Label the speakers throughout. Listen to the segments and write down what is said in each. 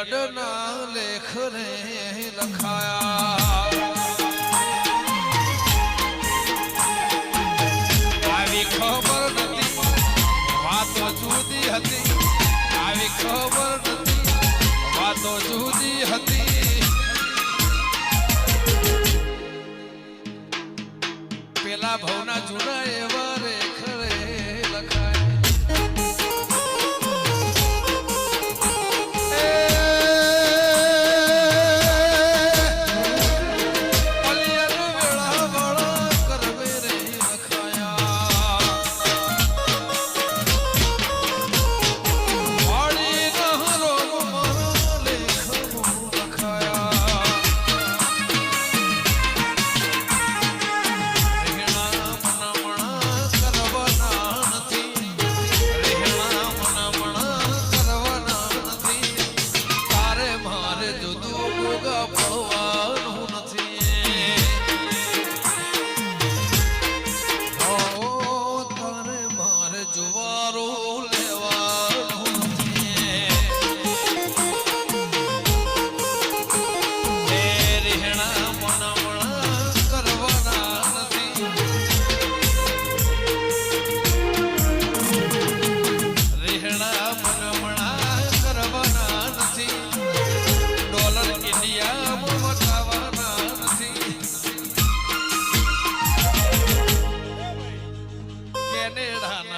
Speaker 1: અડના લેખ રે લખાયા આવી ખબર નથી વાતો જુદી હતી આવી ખબર નથી વાતો જુદી હતી પેલા ભવના જૂના એવા રેખ રે લખાય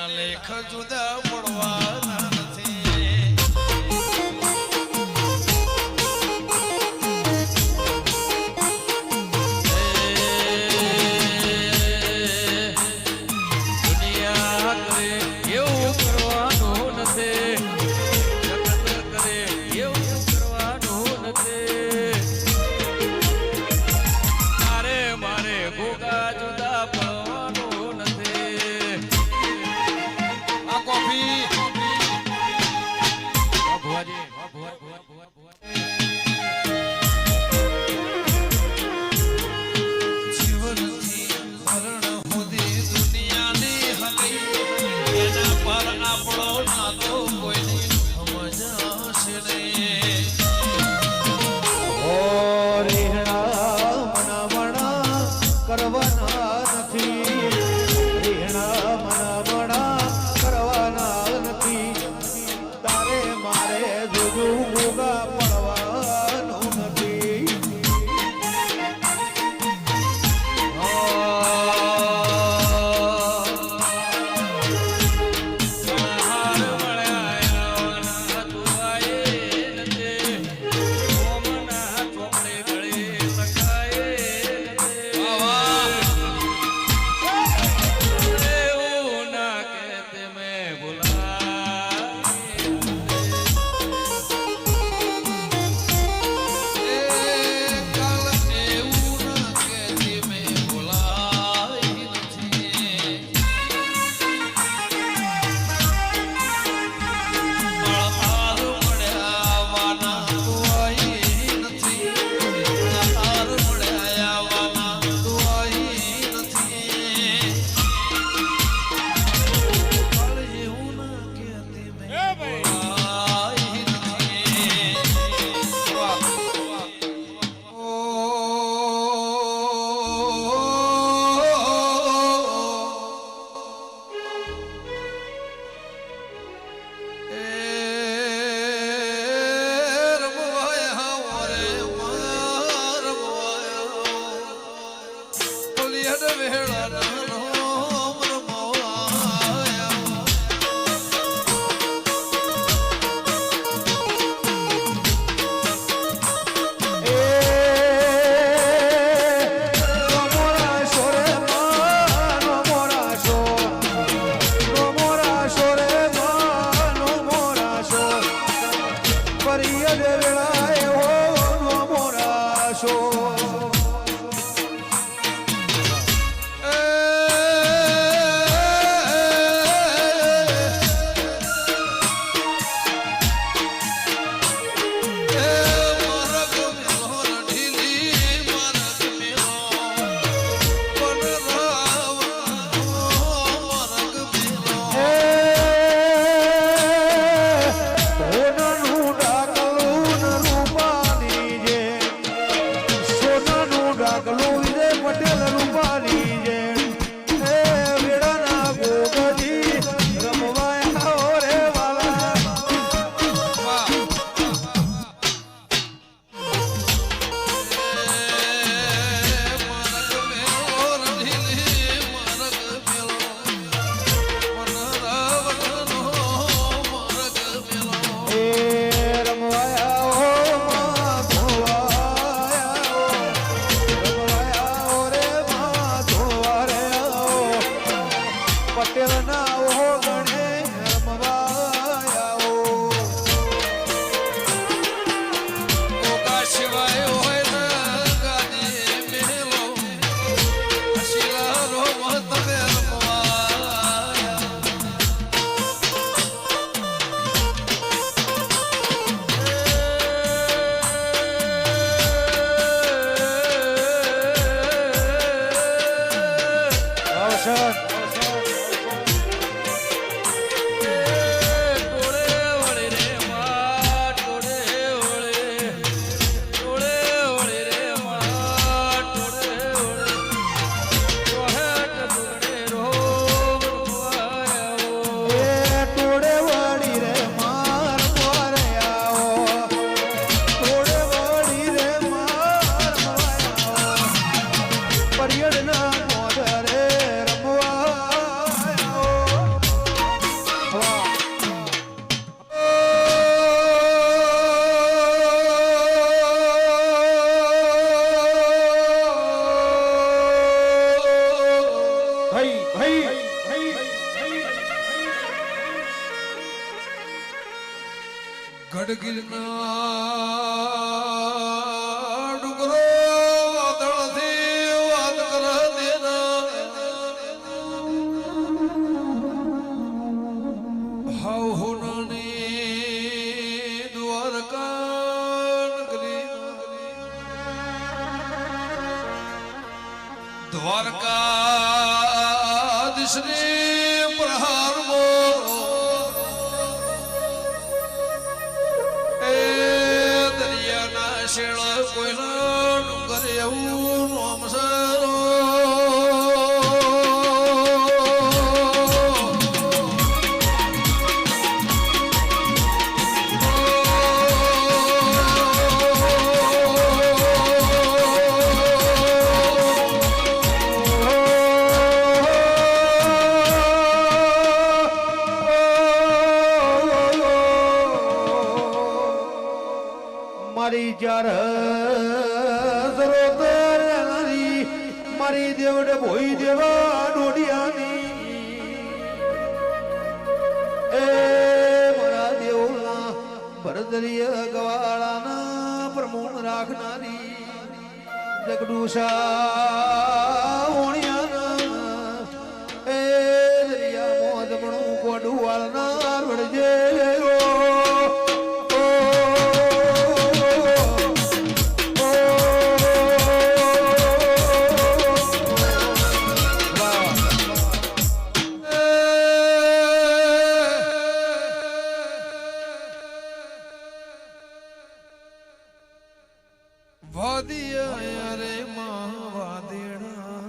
Speaker 1: લેખ જુદા પડવાના નથી દુનિયા કરે એવું કરવાનું નથી જગત કરે એવું કરવાનું નથી તારે મારે ગોગા જુદા પડવાનું નથી જીવનથી મરણ સુધી દુનિયાની હતી એના પર આપણો નાતો કોઈની સમજાશે નહીં
Speaker 2: રીહણા કરવાના નથી રીહણા કરવાના નથી તારે મારે જુદું ભોગા પડવાનું નથી રોશન
Speaker 1: ટોળે વળી રે માં ટોળે વળી રે માં ટોળે વળી રોહેટ ટુકડે રોગ આયો
Speaker 2: એ ટોળે વાળી રે માર મોરે આવો ટોળે વાળી રે માર મોરે આવો પરિયડના મોઢરે રમવા આવો વાહ
Speaker 1: ગઢગીરના ડુંગરો વાદળથી વાત કરે દેના હાવ હોનાની દ્વારકા નગરી દ્વારકાધીશની પ્રહારમાં દરિયાના શેળ કોઈના ડુંગર એવું નામ સરો
Speaker 2: મારી ચાર સરોતર નરી મારી દેવડે ભોઈ દેવા ડોડિયાની એ મારા દેવના ભરદરીય ગવાળાના પ્રમોણ રાખનારી જગડુશા ઓણિયાના એ દરિયા મોદમણું કોડું વાળનાર વળજે
Speaker 1: વાદિયા રે માં વાદિયા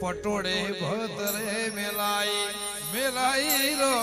Speaker 1: પટોળે ભતરે મેલાઈ રો